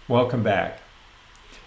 Welcome back.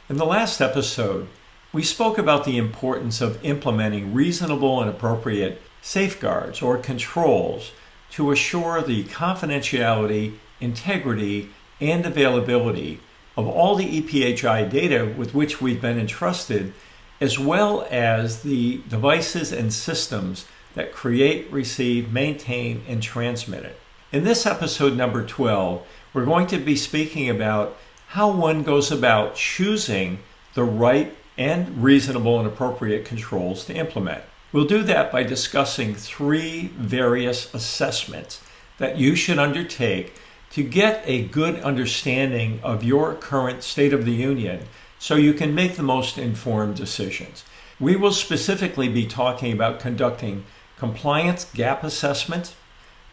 In the last episode, we spoke about the importance of implementing reasonable and appropriate safeguards or controls to assure the confidentiality, integrity, and availability of all the EPHI data with which we've been entrusted, as well as the devices and systems that create, receive, maintain, and transmit it. In this episode number 12, we're going to be speaking about how one goes about choosing the right and reasonable and appropriate controls to implement. We'll do that by discussing three various assessments that you should undertake to get a good understanding of your current state of the union so you can make the most informed decisions. We will specifically be talking about conducting compliance gap assessment,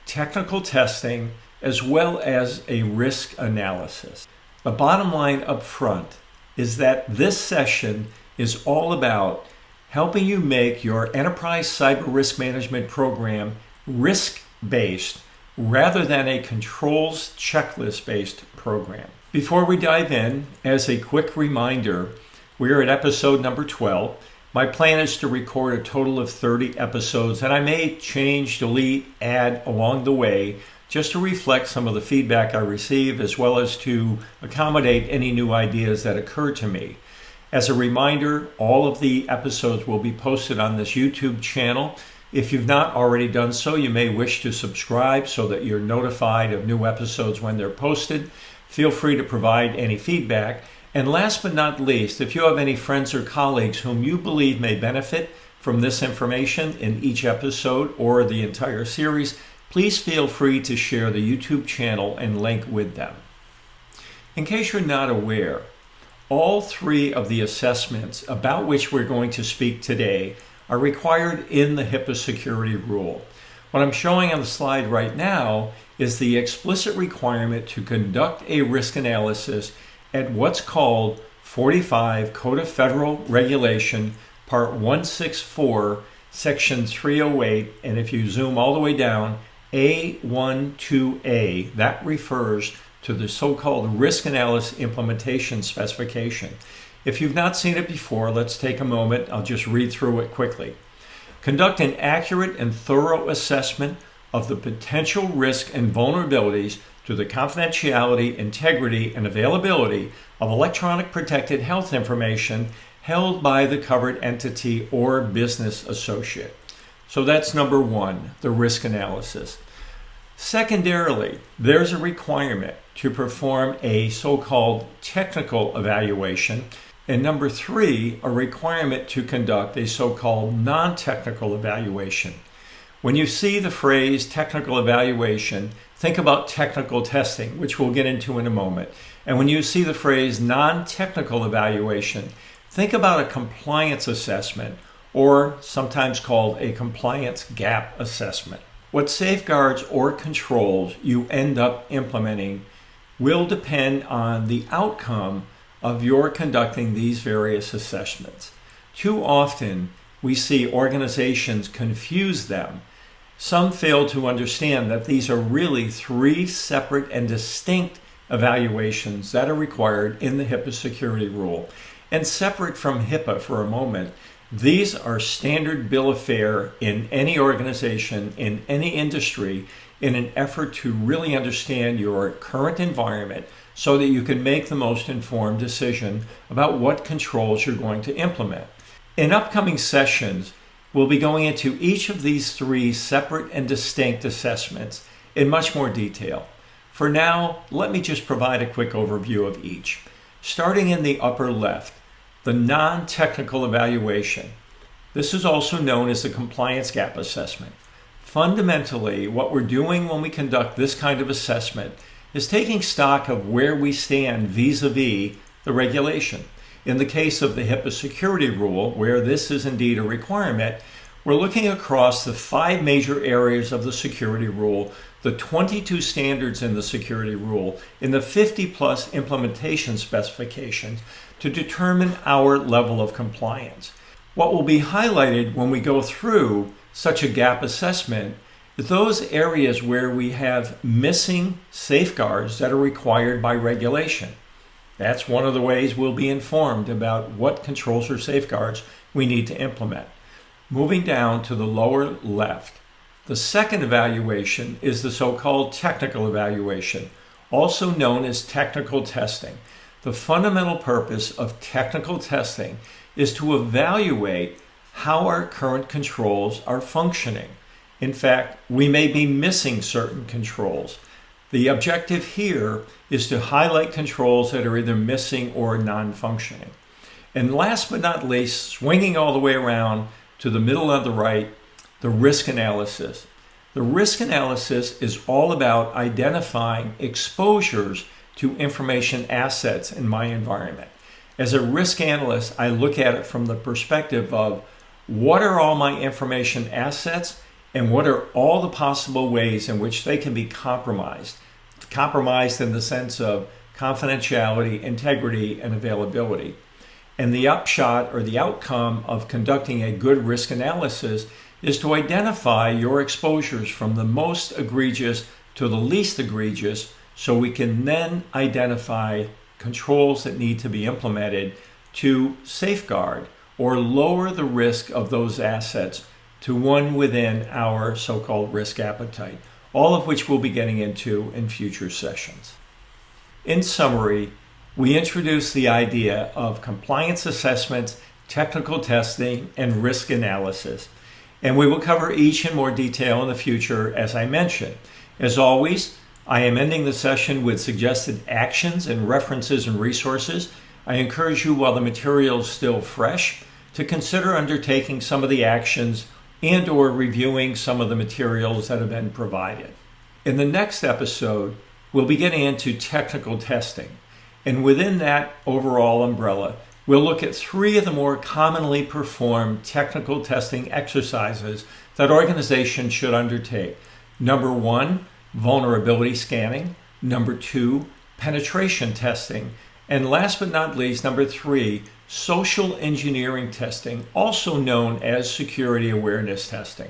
technical testing, as well as a risk analysis. The bottom line up front is that this session is all about helping you make your enterprise cyber risk management program risk-based rather than a controls checklist-based program. Before we dive in, as a quick reminder, we're at episode number 12. My plan is to record a total of 30 episodes, and I may change, delete, add along the way just to reflect some of the feedback I receive, as well as to accommodate any new ideas that occur to me. As a reminder, all of the episodes will be posted on this YouTube channel. If you've not already done so, you may wish to subscribe so that you're notified of new episodes when they're posted. Feel free to provide any feedback. And last but not least, if you have any friends or colleagues whom you believe may benefit from this information in each episode or the entire series, please feel free to share the YouTube channel and link with them. In case you're not aware, all three of the assessments about which we're going to speak today are required in the HIPAA security rule. What I'm showing on the slide right now is the explicit requirement to conduct a risk analysis at what's called 45 Code of Federal Regulation, Part 164, Section 308, and if you zoom all the way down, A12A, that refers to the so-called Risk Analysis Implementation Specification. If you've not seen it before, let's take a moment. I'll just read through it quickly. Conduct an accurate and thorough assessment of the potential risk and vulnerabilities to the confidentiality, integrity, and availability of electronic protected health information held by the covered entity or business associate. So that's number one, the risk analysis. Secondarily, there's a requirement to perform a so-called technical evaluation. And number three, a requirement to conduct a so-called non-technical evaluation. When you see the phrase technical evaluation, think about technical testing, which we'll get into in a moment. And when you see the phrase non-technical evaluation, think about a compliance assessment, or sometimes called a compliance gap assessment. What safeguards or controls you end up implementing will depend on the outcome of your conducting these various assessments. Too often, we see organizations confuse them. Some fail to understand that these are really three separate and distinct evaluations that are required in the HIPAA security rule. And separate from HIPAA for a moment, these are standard bill of fare in any organization, in any industry, in an effort to really understand your current environment so that you can make the most informed decision about what controls you're going to implement. In upcoming sessions, we'll be going into each of these three separate and distinct assessments in much more detail. For now, let me just provide a quick overview of each. Starting in the upper left, the non-technical evaluation. This is also known as the compliance gap assessment. Fundamentally, what we're doing when we conduct this kind of assessment is taking stock of where we stand vis-a-vis the regulation. In the case of the HIPAA security rule, where this is indeed a requirement, we're looking across the 5 major areas of the security rule, the 22 standards in the security rule, in the 50+ implementation specifications to determine our level of compliance. What will be highlighted when we go through such a gap assessment is those areas where we have missing safeguards that are required by regulation. That's one of the ways we'll be informed about what controls or safeguards we need to implement. Moving down to the lower left, the second evaluation is the so-called technical evaluation, also known as technical testing. The fundamental purpose of technical testing is to evaluate how our current controls are functioning. In fact, we may be missing certain controls. The objective here is to highlight controls that are either missing or non-functioning. And last but not least, swinging all the way around to the middle of the right, the risk analysis. The risk analysis is all about identifying exposures to information assets in my environment. As a risk analyst, I look at it from the perspective of what are all my information assets and what are all the possible ways in which they can be compromised. Compromised in the sense of confidentiality, integrity, and availability. And the upshot or the outcome of conducting a good risk analysis is to identify your exposures from the most egregious to the least egregious, so we can then identify controls that need to be implemented to safeguard or lower the risk of those assets to one within our so-called risk appetite, all of which we'll be getting into in future sessions. In summary, we introduced the idea of compliance assessments, technical testing, and risk analysis. And we will cover each in more detail in the future, as I mentioned. As always, I am ending the session with suggested actions and references and resources. I encourage you, while the material is still fresh, to consider undertaking some of the actions and or reviewing some of the materials that have been provided. In the next episode, we'll be getting into technical testing. And within that overall umbrella, we'll look at 3 of the more commonly performed technical testing exercises that organizations should undertake. Number 1, vulnerability scanning. Number 2, penetration testing. And last but not least, number 3, social engineering testing, also known as security awareness testing.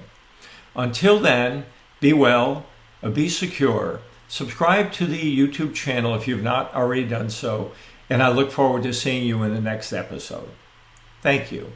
Until then, be well, be secure. Subscribe to the YouTube channel if you've not already done so, and I look forward to seeing you in the next episode. Thank you.